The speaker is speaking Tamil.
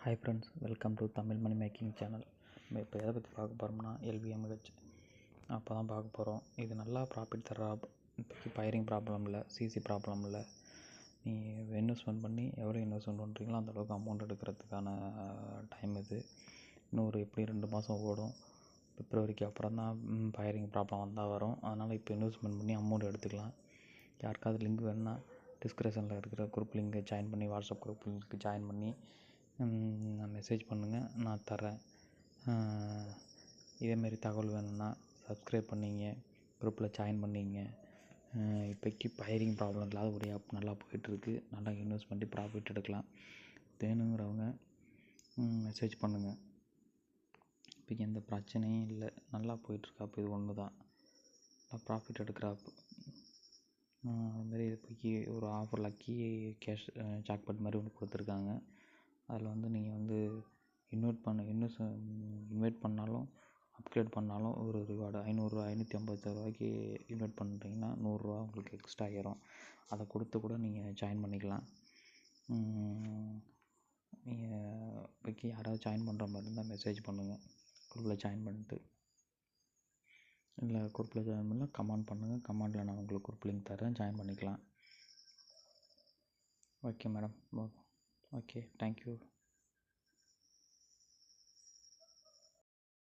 Hi friends, welcome to Tamil money making channel. நம்ம இப்போ எதை பற்றி பார்க்க போகிறோம்னா எல்விஎம்ஹெச் அப்போ தான் பார்க்க போகிறோம். இது நல்லா ப்ராஃபிட் தர இப்போக்கி ஃபயரிங் ப்ராப்ளம் இல்லை, சிசி ப்ராப்ளம் இல்லை. நீ இன்வெஸ்ட்மெண்ட் பண்ணி எவ்வளோ இன்வெஸ்ட்மெண்ட் பண்ணுறீங்களோ அந்தளவுக்கு அமௌண்ட் எடுக்கிறதுக்கான டைம் இது. இன்னொரு எப்படி 2 மாதம் ஓடும். பிப்ரவரிக்கு அப்புறம் தான் ஃபயரிங் ப்ராப்ளம் வந்தால் வரும். அதனால் இப்போ இன்வெஸ்ட்மெண்ட் பண்ணி அமௌண்ட் எடுத்துக்கலாம். யாருக்காவது லிங்க் வேணுன்னா டிஸ்கிரிப்ஷனில் இருக்கிற குரூப் லிங்க்கை ஜாயின் பண்ணி, வாட்ஸ்அப் குரூப் லிங்க்கு ஜாயின் பண்ணி மெசேஜ் பண்ணுங்கள், நான் தரேன். இதேமாரி தகவல் வேணும்னா சப்ஸ்கிரைப் பண்ணிங்க, குரூப்பில் ஜாயின் பண்ணிங்க. இப்போக்கி ஃபயரிங் ப்ராப்ளம் இல்லாத ஒரு ஆப் நல்லா போயிட்டுருக்கு. நல்லா இன்வெஸ்ட் பண்ணி ப்ராஃபிட் எடுக்கலாம். வேணுங்கிறவங்க மெசேஜ் பண்ணுங்கள். இப்போக்கி எந்த பிரச்சனையும் இல்லை, நல்லா போயிட்டுருக்கு ஆப். இது ஒன்று தான் நல்லா ப்ராஃபிட் எடுக்கிற ஆப். அதுமாரி இப்போக்கி ஒரு ஆஃபர் லக்கி கேஷ் ஜாக்பாட் மாதிரி ஒன்று கொடுத்துருக்காங்க. அதில் நீங்கள் இன்வைட் பண்ணாலும் அப்கிரேட் பண்ணாலும் ஒரு ரிவார்டு ரூ. 550 இன்வைட் பண்ணுறீங்கன்னா ரூ. 100 உங்களுக்கு எக்ஸ்ட்ரா ஆகிரும். அதை கொடுத்து கூட நீங்கள் ஜாயின் பண்ணிக்கலாம். நீங்கள் இப்போக்கி யாராவது ஜாயின் பண்ணுற மாதிரி இருந்தால் மெசேஜ் பண்ணுங்கள், குரூப்பில் ஜாயின் பண்ணிட்டு. இல்லை குரூப்பில் ஜாயின் பண்ணால் கமெண்ட் பண்ணுங்கள், கமெண்டில் நான் உங்களுக்கு குரூப் லிங்க் தரேன், ஜாயின் பண்ணிக்கலாம். Okay madam, okay, thank you.